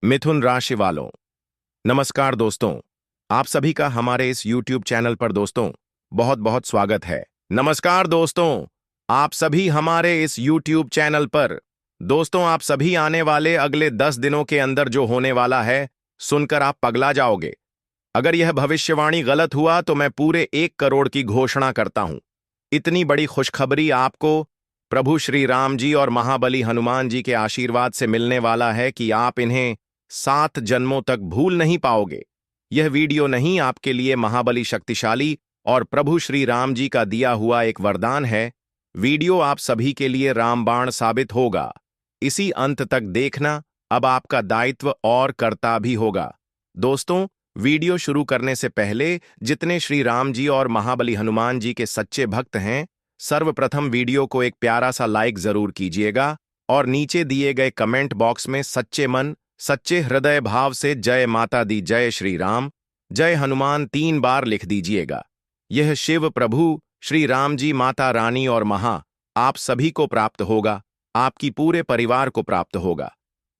मिथुन राशि वालों, नमस्कार दोस्तों। आप सभी का हमारे इस YouTube चैनल पर दोस्तों बहुत बहुत स्वागत है। नमस्कार दोस्तों, आप सभी हमारे इस YouTube चैनल पर दोस्तों आप सभी आने वाले अगले 10 दिनों के अंदर जो होने वाला है सुनकर आप पगला जाओगे। अगर यह भविष्यवाणी गलत हुआ तो मैं पूरे 1 करोड़ की घोषणा करता हूं। इतनी बड़ी खुशखबरी आपको प्रभु श्री राम जी और महाबली हनुमान जी के आशीर्वाद से मिलने वाला है कि आप इन्हें 7 जन्मों तक भूल नहीं पाओगे। यह वीडियो नहीं आपके लिए महाबली शक्तिशाली और प्रभु श्री राम जी का दिया हुआ एक वरदान है। वीडियो आप सभी के लिए रामबाण साबित होगा। इसी अंत तक देखना अब आपका दायित्व और कर्ता भी होगा। दोस्तों, वीडियो शुरू करने से पहले जितने श्री राम जी और महाबली हनुमान जी के सच्चे भक्त हैं, सर्वप्रथम वीडियो को एक प्यारा सा लाइक जरूर कीजिएगा और नीचे दिए गए कमेंट बॉक्स में सच्चे मन सच्चे हृदय भाव से जय माता दी, जय श्री राम, जय हनुमान 3 बार लिख दीजिएगा। यह शिव प्रभु श्री राम जी, माता रानी और आप सभी को प्राप्त होगा, आपकी पूरे परिवार को प्राप्त होगा।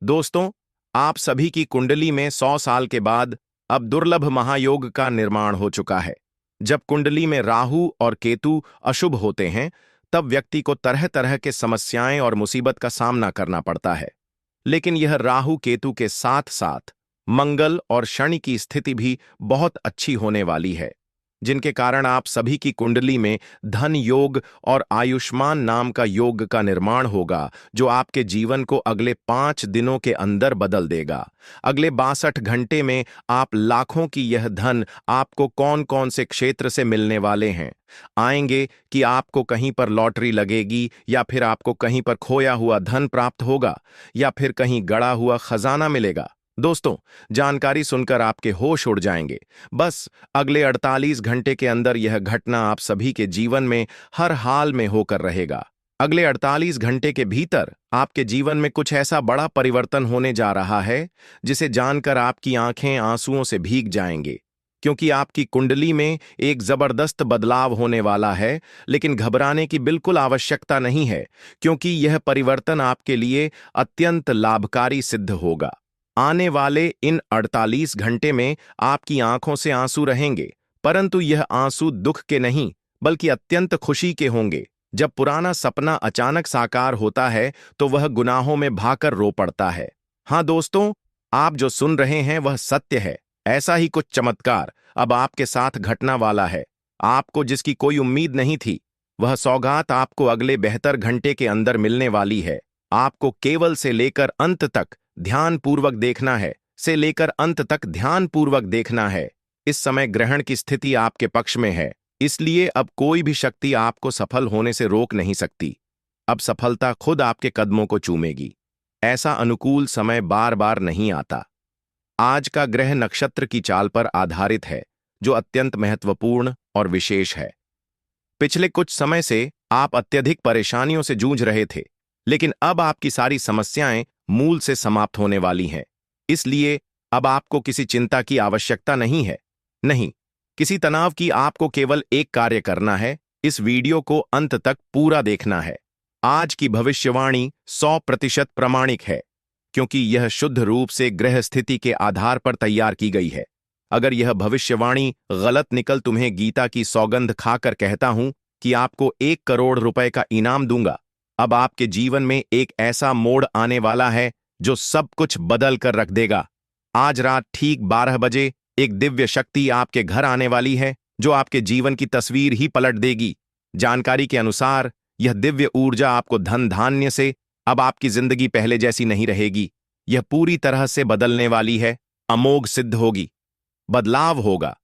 दोस्तों, आप सभी की कुंडली में 100 साल के बाद अब दुर्लभ महायोग का निर्माण हो चुका है। जब कुंडली में राहु और केतु अशुभ होते हैं तब व्यक्ति को तरह तरह के समस्याएं और मुसीबत का सामना करना पड़ता है। लेकिन यह राहु केतु के साथ साथ मंगल और शनि की स्थिति भी बहुत अच्छी होने वाली है, जिनके कारण आप सभी की कुंडली में धन योग और आयुष्मान नाम का योग का निर्माण होगा, जो आपके जीवन को अगले 5 दिनों के अंदर बदल देगा। अगले 62 घंटे में आप लाखों की यह धन आपको कौन कौन से क्षेत्र से मिलने वाले हैं आएंगे कि आपको कहीं पर लॉटरी लगेगी, या फिर आपको कहीं पर खोया हुआ धन प्राप्त होगा, या फिर कहीं गड़ा हुआ खजाना मिलेगा। दोस्तों, जानकारी सुनकर आपके होश उड़ जाएंगे। बस अगले 48 घंटे के अंदर यह घटना आप सभी के जीवन में हर हाल में होकर रहेगा। अगले 48 घंटे के भीतर आपके जीवन में कुछ ऐसा बड़ा परिवर्तन होने जा रहा है जिसे जानकर आपकी आंखें आंसुओं से भीग जाएंगे, क्योंकि आपकी कुंडली में एक जबरदस्त बदलाव होने वाला है। लेकिन घबराने की बिल्कुल आवश्यकता नहीं है, क्योंकि यह परिवर्तन आपके लिए अत्यंत लाभकारी सिद्ध होगा। आने वाले इन 48 घंटे में आपकी आंखों से आंसू रहेंगे, परंतु यह आंसू दुख के नहीं बल्कि अत्यंत खुशी के होंगे। जब पुराना सपना अचानक साकार होता है तो वह गुनाहों में भाकर रो पड़ता है। हाँ दोस्तों, आप जो सुन रहे हैं वह सत्य है। ऐसा ही कुछ चमत्कार अब आपके साथ घटना वाला है। आपको जिसकी कोई उम्मीद नहीं थी, वह सौगात आपको अगले 72 घंटे के अंदर मिलने वाली है। आपको केवल से लेकर अंत तक ध्यानपूर्वक देखना है, से लेकर अंत तक ध्यानपूर्वक देखना है। इस समय ग्रहण की स्थिति आपके पक्ष में है, इसलिए अब कोई भी शक्ति आपको सफल होने से रोक नहीं सकती। अब सफलता खुद आपके कदमों को चूमेगी। ऐसा अनुकूल समय बार बार नहीं आता। आज का ग्रह नक्षत्र की चाल पर आधारित है, जो अत्यंत महत्वपूर्ण और विशेष है। पिछले कुछ समय से आप अत्यधिक परेशानियों से जूझ रहे थे, लेकिन अब आपकी सारी समस्याएं मूल से समाप्त होने वाली हैं। इसलिए अब आपको किसी चिंता की आवश्यकता नहीं है, नहीं किसी तनाव की। आपको केवल एक कार्य करना है, इस वीडियो को अंत तक पूरा देखना है। आज की भविष्यवाणी 100% प्रमाणिक है, क्योंकि यह शुद्ध रूप से ग्रह स्थिति के आधार पर तैयार की गई है। अगर यह भविष्यवाणी गलत निकल, तुम्हें गीता की सौगंध खाकर कहता हूं कि आपको 1 करोड़ रुपए का इनाम दूंगा। अब आपके जीवन में एक ऐसा मोड़ आने वाला है जो सब कुछ बदल कर रख देगा। आज रात ठीक 12 बजे एक दिव्य शक्ति आपके घर आने वाली है, जो आपके जीवन की तस्वीर ही पलट देगी। जानकारी के अनुसार यह दिव्य ऊर्जा आपको धन धान्य से अब आपकी जिंदगी पहले जैसी नहीं रहेगी। यह पूरी तरह से बदलने वाली है, अमोघ सिद्ध होगी। बदलाव होगा।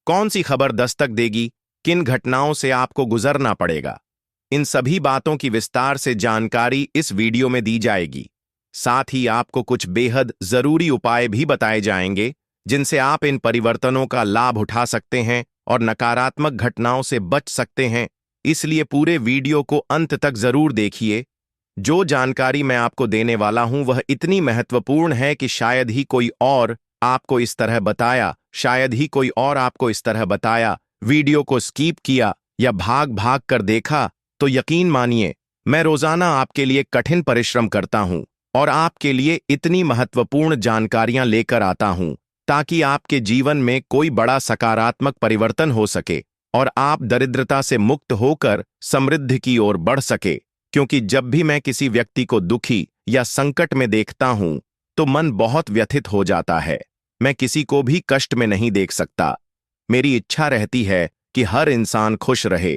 कौन सी खबर दस्तक देगी, किन घटनाओं से आपको गुजरना पड़ेगा, इन सभी बातों की विस्तार से जानकारी इस वीडियो में दी जाएगी। साथ ही आपको कुछ बेहद जरूरी उपाय भी बताए जाएंगे, जिनसे आप इन परिवर्तनों का लाभ उठा सकते हैं और नकारात्मक घटनाओं से बच सकते हैं। इसलिए पूरे वीडियो को अंत तक जरूर देखिए। जो जानकारी मैं आपको देने वाला हूं वह इतनी महत्वपूर्ण है कि शायद ही कोई और आपको इस तरह बताया, शायद ही कोई और आपको इस तरह बताया। वीडियो को स्किप किया या भाग भाग कर देखा तो यकीन मानिए, मैं रोजाना आपके लिए कठिन परिश्रम करता हूं। और आपके लिए इतनी महत्वपूर्ण जानकारियां लेकर आता हूं ताकि आपके जीवन में कोई बड़ा सकारात्मक परिवर्तन हो सके और आप दरिद्रता से मुक्त होकर समृद्धि की ओर बढ़ सके। क्योंकि जब भी मैं किसी व्यक्ति को दुखी या संकट में देखता हूं तो मन बहुत व्यथित हो जाता है। मैं किसी को भी कष्ट में नहीं देख सकता। मेरी इच्छा रहती है कि हर इंसान खुश रहे,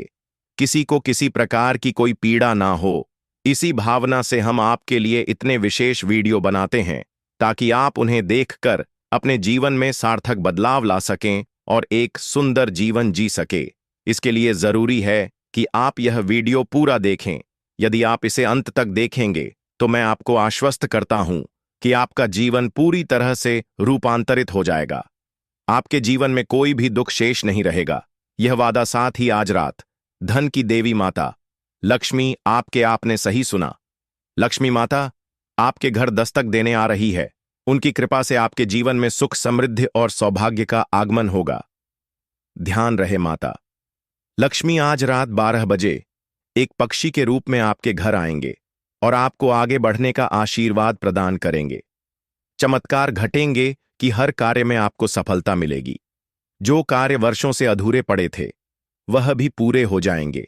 किसी को किसी प्रकार की कोई पीड़ा ना हो। इसी भावना से हम आपके लिए इतने विशेष वीडियो बनाते हैं ताकि आप उन्हें देखकर अपने जीवन में सार्थक बदलाव ला सकें और एक सुंदर जीवन जी सके। इसके लिए जरूरी है कि आप यह वीडियो पूरा देखें। यदि आप इसे अंत तक देखेंगे तो मैं आपको आश्वस्त करता हूं कि आपका जीवन पूरी तरह से रूपांतरित हो जाएगा। आपके जीवन में कोई भी दुख शेष नहीं रहेगा। यह वादा साथ ही आज रात धन की देवी माता लक्ष्मी आपने सही सुना। लक्ष्मी माता आपके घर दस्तक देने आ रही है। उनकी कृपा से आपके जीवन में सुख, समृद्धि और सौभाग्य का आगमन होगा। ध्यान रहे माता लक्ष्मी आज रात 12 बजे एक पक्षी के रूप में आपके घर आएंगे और आपको आगे बढ़ने का आशीर्वाद प्रदान करेंगे। चमत्कार घटेंगे कि हर कार्य में आपको सफलता मिलेगी। जो कार्य वर्षों से अधूरे पड़े थे वह भी पूरे हो जाएंगे।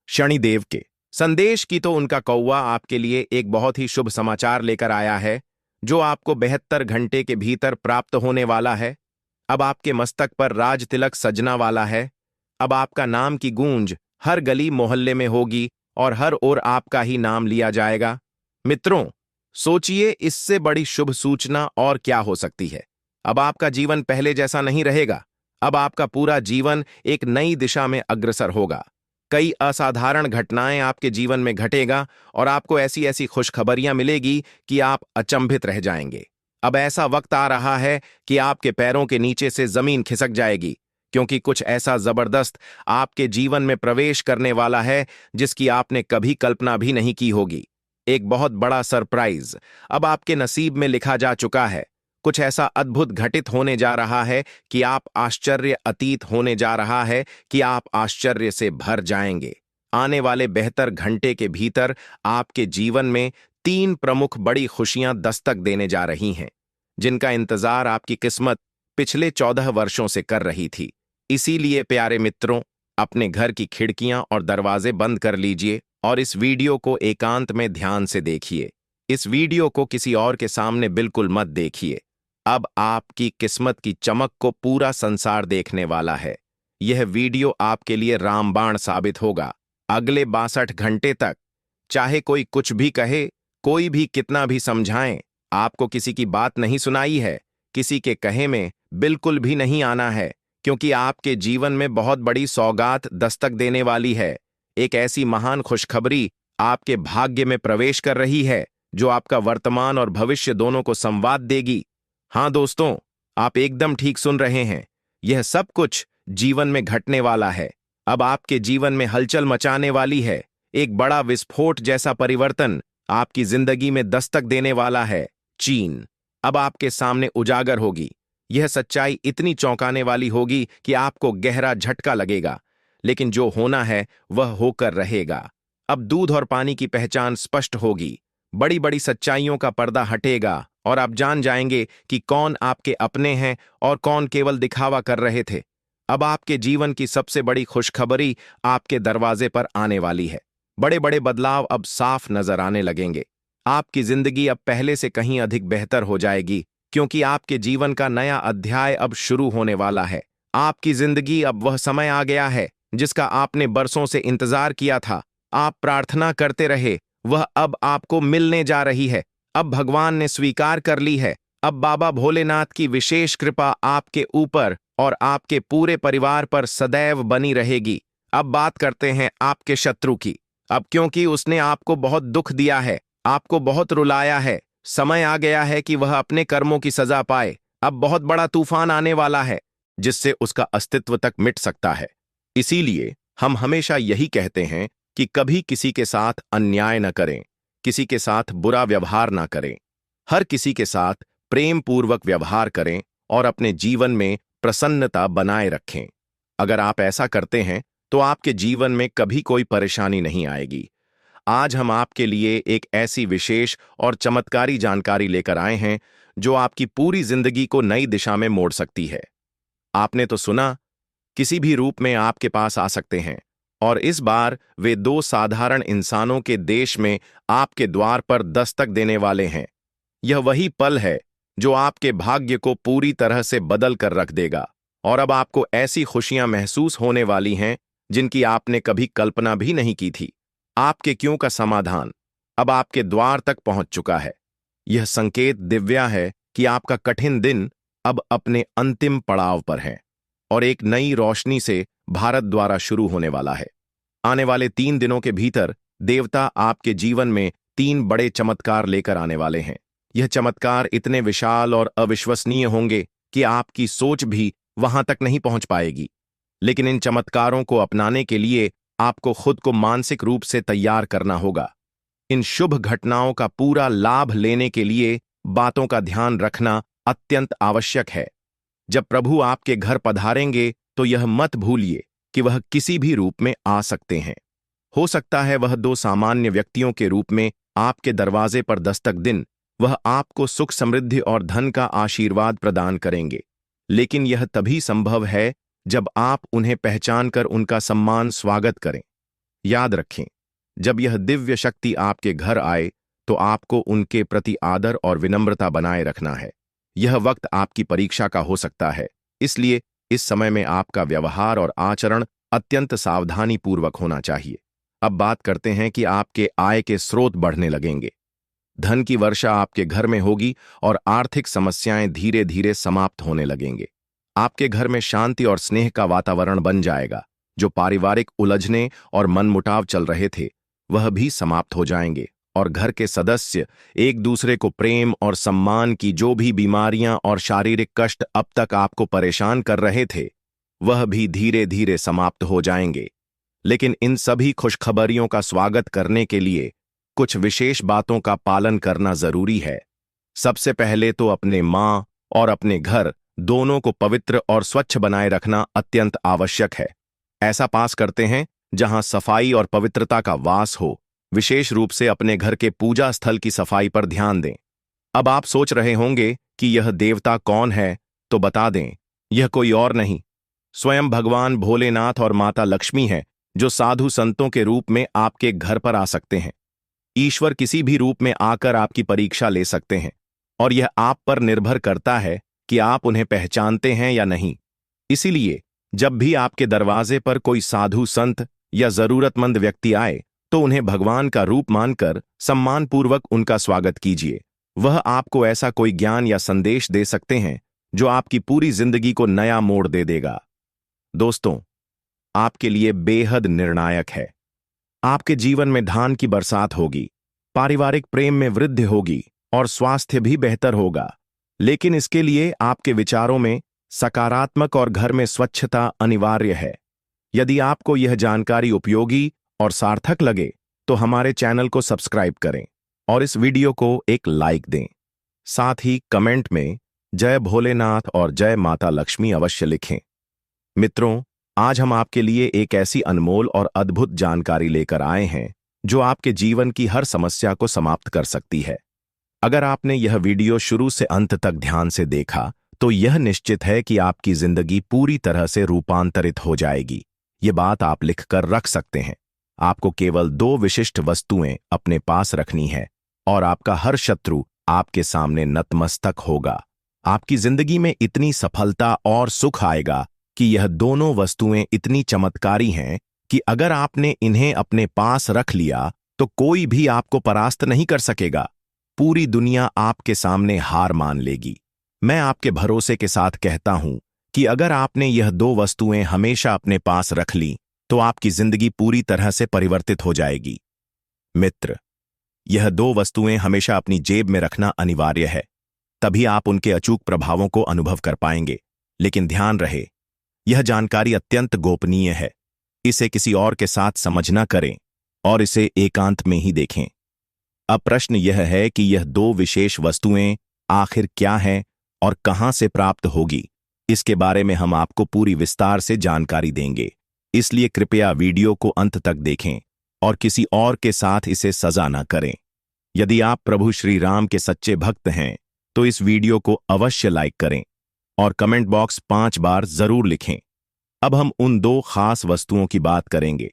शनिदेव के संदेश की तो उनका कौवा आपके लिए एक बहुत ही शुभ समाचार लेकर आया है जो आपको 72 घंटे के भीतर प्राप्त होने वाला है। अब आपके मस्तक पर राज तिलक सजना वाला है। अब आपका नाम की गूंज हर गली मोहल्ले में होगी और हर ओर आपका ही नाम लिया जाएगा। मित्रों, सोचिए इससे बड़ी शुभ सूचना और क्या हो सकती है। अब आपका जीवन पहले जैसा नहीं रहेगा। अब आपका पूरा जीवन एक नई दिशा में अग्रसर होगा। कई असाधारण घटनाएं आपके जीवन में घटेगा और आपको ऐसी ऐसी खुशखबरियां मिलेगी कि आप अचंभित रह जाएंगे। अब ऐसा वक्त आ रहा है कि आपके पैरों के नीचे से जमीन खिसक जाएगी, क्योंकि कुछ ऐसा जबरदस्त आपके जीवन में प्रवेश करने वाला है जिसकी आपने कभी कल्पना भी नहीं की होगी। एक बहुत बड़ा सरप्राइज अब आपके नसीब में लिखा जा चुका है। कुछ ऐसा अद्भुत घटित होने जा रहा है कि आप आश्चर्य अतीत होने जा रहा है कि आप आश्चर्य से भर जाएंगे। आने वाले 72 घंटे के भीतर आपके जीवन में 3 प्रमुख बड़ी खुशियां दस्तक देने जा रही हैं, जिनका इंतजार आपकी किस्मत पिछले 14 वर्षों से कर रही थी। इसीलिए प्यारे मित्रों, अपने घर की खिड़कियां और दरवाजे बंद कर लीजिए और इस वीडियो को एकांत में ध्यान से देखिए। इस वीडियो को किसी और के सामने बिल्कुल मत देखिए। अब आपकी किस्मत की चमक को पूरा संसार देखने वाला है। यह वीडियो आपके लिए रामबाण साबित होगा। अगले 62 घंटे तक चाहे कोई कुछ भी कहे, कोई भी कितना भी समझाएं, आपको किसी की बात नहीं सुनाई है, किसी के कहे में बिल्कुल भी नहीं आना है, क्योंकि आपके जीवन में बहुत बड़ी सौगात दस्तक देने वाली है। एक ऐसी महान खुशखबरी आपके भाग्य में प्रवेश कर रही है जो आपका वर्तमान और भविष्य दोनों को संवाद देगी। हाँ दोस्तों, आप एकदम ठीक सुन रहे हैं। यह सब कुछ जीवन में घटने वाला है। अब आपके जीवन में हलचल मचाने वाली है। एक बड़ा विस्फोट जैसा परिवर्तन आपकी जिंदगी में दस्तक देने वाला है। चीन अब आपके सामने उजागर होगी। यह सच्चाई इतनी चौंकाने वाली होगी कि आपको गहरा झटका लगेगा, लेकिन जो होना है वह होकर रहेगा। अब दूध और पानी की पहचान स्पष्ट होगी। बड़ी बड़ी सच्चाइयों का पर्दा हटेगा और आप जान जाएंगे कि कौन आपके अपने हैं और कौन केवल दिखावा कर रहे थे। अब आपके जीवन की सबसे बड़ी खुशखबरी आपके दरवाजे पर आने वाली है। बड़े बड़े बदलाव अब साफ नजर आने लगेंगे। आपकी जिंदगी अब पहले से कहीं अधिक बेहतर हो जाएगी, क्योंकि आपके जीवन का नया अध्याय अब शुरू होने वाला है। आपकी जिंदगी अब वह समय आ गया है जिसका आपने बरसों से इंतजार किया था। आप प्रार्थना करते रहे, वह अब आपको मिलने जा रही है। अब भगवान ने स्वीकार कर ली है। अब बाबा भोलेनाथ की विशेष कृपा आपके ऊपर और आपके पूरे परिवार पर सदैव बनी रहेगी। अब बात करते हैं आपके शत्रु की। अब क्योंकि उसने आपको बहुत दुख दिया है, आपको बहुत रुलाया है, समय आ गया है कि वह अपने कर्मों की सजा पाए। अब बहुत बड़ा तूफान आने वाला है जिससे उसका अस्तित्व तक मिट सकता है। इसीलिए हम हमेशा यही कहते हैं कि कभी किसी के साथ अन्याय न करें, किसी के साथ बुरा व्यवहार ना करें। हर किसी के साथ प्रेम पूर्वक व्यवहार करें और अपने जीवन में प्रसन्नता बनाए रखें। अगर आप ऐसा करते हैं तो आपके जीवन में कभी कोई परेशानी नहीं आएगी। आज हम आपके लिए एक ऐसी विशेष और चमत्कारी जानकारी लेकर आए हैं जो आपकी पूरी जिंदगी को नई दिशा में मोड़ सकती है। आपने तो सुना, किसी भी रूप में आपके पास आ सकते हैं, और इस बार वे दो साधारण इंसानों के देश में आपके द्वार पर दस्तक देने वाले हैं। यह वही पल है जो आपके भाग्य को पूरी तरह से बदल कर रख देगा, और अब आपको ऐसी खुशियां महसूस होने वाली हैं जिनकी आपने कभी कल्पना भी नहीं की थी। आपके क्यों का समाधान अब आपके द्वार तक पहुंच चुका है। यह संकेत दिव्या है कि आपका कठिन दिन अब अपने अंतिम पड़ाव पर है और एक नई रोशनी से भारत द्वारा शुरू होने वाला है। आने वाले 3 दिनों के भीतर देवता आपके जीवन में 3 बड़े चमत्कार लेकर आने वाले हैं। यह चमत्कार इतने विशाल और अविश्वसनीय होंगे कि आपकी सोच भी वहां तक नहीं पहुंच पाएगी। लेकिन इन चमत्कारों को अपनाने के लिए आपको खुद को मानसिक रूप से तैयार करना होगा। इन शुभ घटनाओं का पूरा लाभ लेने के लिए बातों का ध्यान रखना अत्यंत आवश्यक है। जब प्रभु आपके घर पधारेंगे तो यह मत भूलिए कि वह किसी भी रूप में आ सकते हैं। हो सकता है वह 2 सामान्य व्यक्तियों के रूप में आपके दरवाजे पर दस्तक दें। वह आपको सुख, समृद्धि और धन का आशीर्वाद प्रदान करेंगे, लेकिन यह तभी संभव है जब आप उन्हें पहचानकर उनका सम्मान स्वागत करें। याद रखें, जब यह दिव्य शक्ति आपके घर आए तो आपको उनके प्रति आदर और विनम्रता बनाए रखना है। यह वक्त आपकी परीक्षा का हो सकता है, इसलिए इस समय में आपका व्यवहार और आचरण अत्यंत सावधानीपूर्वक होना चाहिए। अब बात करते हैं कि आपके आय के स्रोत बढ़ने लगेंगे। धन की वर्षा आपके घर में होगी और आर्थिक समस्याएं धीरे धीरे समाप्त होने लगेंगे। आपके घर में शांति और स्नेह का वातावरण बन जाएगा। जो पारिवारिक उलझने और मनमुटाव चल रहे थे वह भी समाप्त हो जाएंगे, और घर के सदस्य एक दूसरे को प्रेम और सम्मान की जो भी बीमारियां और शारीरिक कष्ट अब तक आपको परेशान कर रहे थे वह भी धीरे धीरे समाप्त हो जाएंगे। लेकिन इन सभी खुशखबरियों का स्वागत करने के लिए कुछ विशेष बातों का पालन करना जरूरी है। सबसे पहले तो अपने मां और अपने घर दोनों को पवित्र और स्वच्छ बनाए रखना अत्यंत आवश्यक है। ऐसा पास करते हैं जहां सफाई और पवित्रता का वास हो। विशेष रूप से अपने घर के पूजा स्थल की सफाई पर ध्यान दें। अब आप सोच रहे होंगे कि यह देवता कौन है, तो बता दें, यह कोई और नहीं, स्वयं भगवान भोलेनाथ और माता लक्ष्मी है, जो साधु संतों के रूप में आपके घर पर आ सकते हैं। ईश्वर किसी भी रूप में आकर आपकी परीक्षा ले सकते हैं, और यह आप पर निर्भर करता है कि आप उन्हें पहचानते हैं या नहीं। इसीलिए जब भी आपके दरवाजे पर कोई साधु संत या जरूरतमंद व्यक्ति आए तो उन्हें भगवान का रूप मानकर सम्मानपूर्वक उनका स्वागत कीजिए। वह आपको ऐसा कोई ज्ञान या संदेश दे सकते हैं जो आपकी पूरी जिंदगी को नया मोड़ दे देगा। दोस्तों, आपके लिए बेहद निर्णायक है। आपके जीवन में धन की बरसात होगी, पारिवारिक प्रेम में वृद्धि होगी और स्वास्थ्य भी बेहतर होगा। लेकिन इसके लिए आपके विचारों में सकारात्मक और घर में स्वच्छता अनिवार्य है। यदि आपको यह जानकारी उपयोगी और सार्थक लगे तो हमारे चैनल को सब्सक्राइब करें और इस वीडियो को एक लाइक दें। साथ ही कमेंट में जय भोलेनाथ और जय माता लक्ष्मी अवश्य लिखें। मित्रों, आज हम आपके लिए एक ऐसी अनमोल और अद्भुत जानकारी लेकर आए हैं जो आपके जीवन की हर समस्या को समाप्त कर सकती है। अगर आपने यह वीडियो शुरू से अंत तक ध्यान से देखा तो यह निश्चित है कि आपकी जिंदगी पूरी तरह से रूपांतरित हो जाएगी। ये बात आप लिखकर रख सकते हैं। आपको केवल 2 विशिष्ट वस्तुएं अपने पास रखनी है और आपका हर शत्रु आपके सामने नतमस्तक होगा। आपकी जिंदगी में इतनी सफलता और सुख आएगा कि यह दोनों वस्तुएं इतनी चमत्कारी हैं कि अगर आपने इन्हें अपने पास रख लिया तो कोई भी आपको परास्त नहीं कर सकेगा। पूरी दुनिया आपके सामने हार मान लेगी। मैं आपके भरोसे के साथ कहता हूं कि अगर आपने यह 2 वस्तुएं हमेशा अपने पास रख ली तो आपकी जिंदगी पूरी तरह से परिवर्तित हो जाएगी। मित्र, यह 2 वस्तुएं हमेशा अपनी जेब में रखना अनिवार्य है, तभी आप उनके अचूक प्रभावों को अनुभव कर पाएंगे। लेकिन ध्यान रहे, यह जानकारी अत्यंत गोपनीय है। इसे किसी और के साथ समझ न करें और इसे एकांत में ही देखें। अब प्रश्न यह है कि यह 2 विशेष वस्तुएं आखिर क्या हैं और कहां से प्राप्त होगी। इसके बारे में हम आपको पूरी विस्तार से जानकारी देंगे, इसलिए कृपया वीडियो को अंत तक देखें। और किसी और के साथ इसे सजा न करें। यदि आप प्रभु श्री राम के सच्चे भक्त हैं तो इस वीडियो को अवश्य लाइक करें और कमेंट बॉक्स 5 बार जरूर लिखें। अब हम उन 2 खास वस्तुओं की बात करेंगे।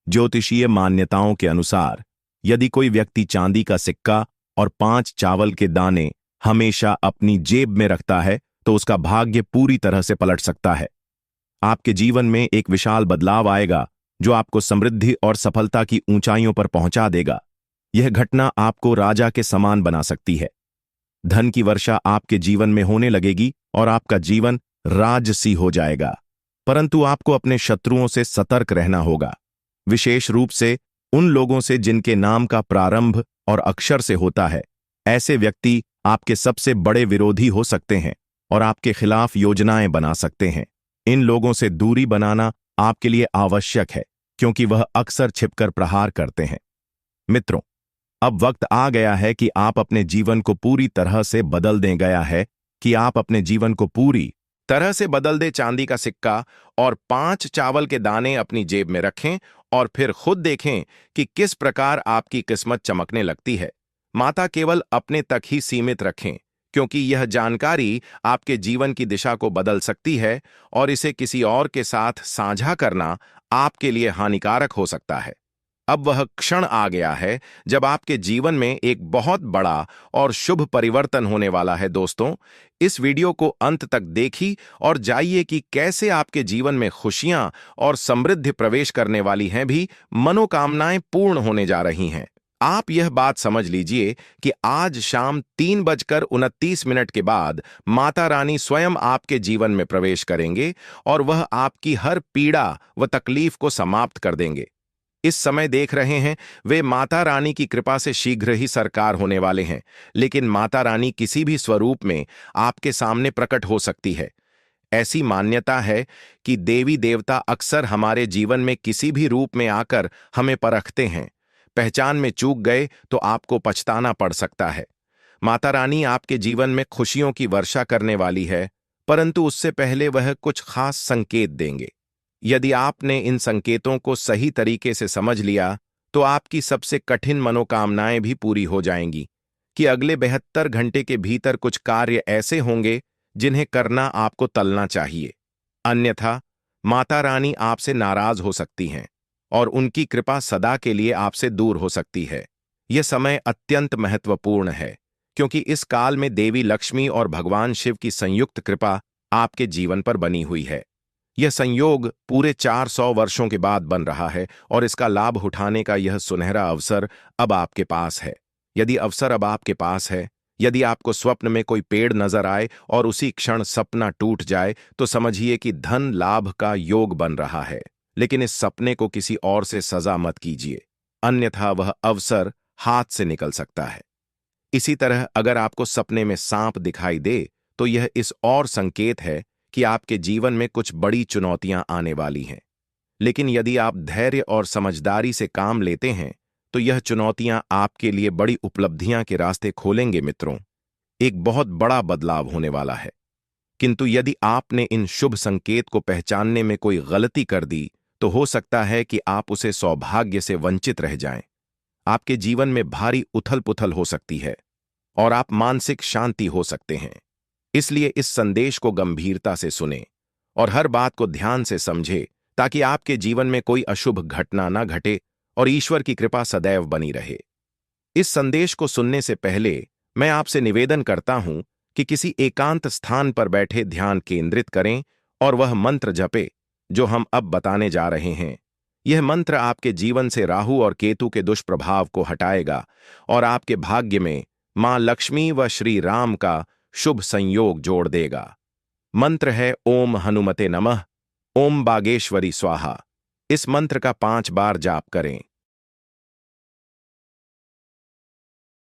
ज्योतिषीय मान्यताओं के अनुसार यदि कोई व्यक्ति चांदी का सिक्का और 5 चावल के दाने हमेशा अपनी जेब में रखता है तो उसका भाग्य पूरी तरह से पलट सकता है। आपके जीवन में एक विशाल बदलाव आएगा जो आपको समृद्धि और सफलता की ऊंचाइयों पर पहुंचा देगा। यह घटना आपको राजा के समान बना सकती है। धन की वर्षा आपके जीवन में होने लगेगी और आपका जीवन राजसी हो जाएगा। परंतु आपको अपने शत्रुओं से सतर्क रहना होगा, विशेष रूप से उन लोगों से जिनके नाम का प्रारंभ और अक्षर से होता है। ऐसे व्यक्ति आपके सबसे बड़े विरोधी हो सकते हैं और आपके खिलाफ योजनाएं बना सकते हैं। इन लोगों से दूरी बनाना आपके लिए आवश्यक है क्योंकि वह अक्सर छिपकर प्रहार करते हैं। मित्रों, अब वक्त आ गया है कि आप अपने जीवन को पूरी तरह से बदल दें। गया है कि आप अपने जीवन को पूरी तरह से बदल दे। चांदी का सिक्का और 5 चावल के दाने अपनी जेब में रखें और फिर खुद देखें कि किस प्रकार आपकी किस्मत चमकने लगती है। माता केवल अपने तक ही सीमित रखें क्योंकि यह जानकारी आपके जीवन की दिशा को बदल सकती है और इसे किसी और के साथ साझा करना आपके लिए हानिकारक हो सकता है। अब वह क्षण आ गया है जब आपके जीवन में एक बहुत बड़ा और शुभ परिवर्तन होने वाला है। दोस्तों, इस वीडियो को अंत तक देखिए और जाइए कि कैसे आपके जीवन में खुशियां और समृद्धि प्रवेश करने वाली हैं, भी मनोकामनाएं पूर्ण होने जा रही हैं। आप यह बात समझ लीजिए कि आज शाम 3:29 के बाद माता रानी स्वयं आपके जीवन में प्रवेश करेंगे और वह आपकी हर पीड़ा व तकलीफ को समाप्त कर देंगे। इस समय देख रहे हैं, वे माता रानी की कृपा से शीघ्र ही सरकार होने वाले हैं, लेकिन माता रानी किसी भी स्वरूप में आपके सामने प्रकट हो सकती है। ऐसी मान्यता है कि देवी देवता अक्सर हमारे जीवन में किसी भी रूप में आकर हमें परखते हैं। पहचान में चूक गए तो आपको पछताना पड़ सकता है। माता रानी आपके जीवन में खुशियों की वर्षा करने वाली है, परंतु उससे पहले वह कुछ खास संकेत देंगे। यदि आपने इन संकेतों को सही तरीके से समझ लिया तो आपकी सबसे कठिन मनोकामनाएं भी पूरी हो जाएंगी कि अगले 72 घंटे के भीतर कुछ कार्य ऐसे होंगे जिन्हें करना आपको टलना चाहिए। अन्यथा माता रानी आपसे नाराज हो सकती हैं और उनकी कृपा सदा के लिए आपसे दूर हो सकती है। यह समय अत्यंत महत्वपूर्ण है क्योंकि इस काल में देवी लक्ष्मी और भगवान शिव की संयुक्त कृपा आपके जीवन पर बनी हुई है। यह संयोग पूरे 400 वर्षों के बाद बन रहा है और इसका लाभ उठाने का यह सुनहरा अवसर अब आपके पास है। यदि अवसर अब आपके पास है, यदि आपको स्वप्न में कोई पेड़ नजर आए और उसी क्षण सपना टूट जाए तो समझिए कि धन लाभ का योग बन रहा है। लेकिन इस सपने को किसी और से सजा मत कीजिए, अन्यथा वह अवसर हाथ से निकल सकता है। इसी तरह अगर आपको सपने में सांप दिखाई दे तो यह इस और संकेत है कि आपके जीवन में कुछ बड़ी चुनौतियां आने वाली हैं। लेकिन यदि आप धैर्य और समझदारी से काम लेते हैं तो यह चुनौतियां आपके लिए बड़ी उपलब्धियां के रास्ते खोलेंगे। मित्रों, एक बहुत बड़ा बदलाव होने वाला है। किंतु यदि आपने इन शुभ संकेत को पहचानने में कोई गलती कर दी तो हो सकता है कि आप उसे सौभाग्य से वंचित रह जाएं। आपके जीवन में भारी उथल पुथल हो सकती है और आप मानसिक शांति हो सकते हैं। इसलिए इस संदेश को गंभीरता से सुने और हर बात को ध्यान से समझे ताकि आपके जीवन में कोई अशुभ घटना न घटे और ईश्वर की कृपा सदैव बनी रहे। इस संदेश को सुनने से पहले मैं आपसे निवेदन करता हूं कि किसी एकांत स्थान पर बैठे ध्यान केंद्रित करें और वह मंत्र जपे जो हम अब बताने जा रहे हैं। यह मंत्र आपके जीवन से राहु और केतु के दुष्प्रभाव को हटाएगा और आपके भाग्य में मां लक्ष्मी व श्री राम का शुभ संयोग जोड़ देगा। मंत्र है ओम हनुमते नमः, ओम बागेश्वरी स्वाहा। इस मंत्र का 5 बार जाप करें।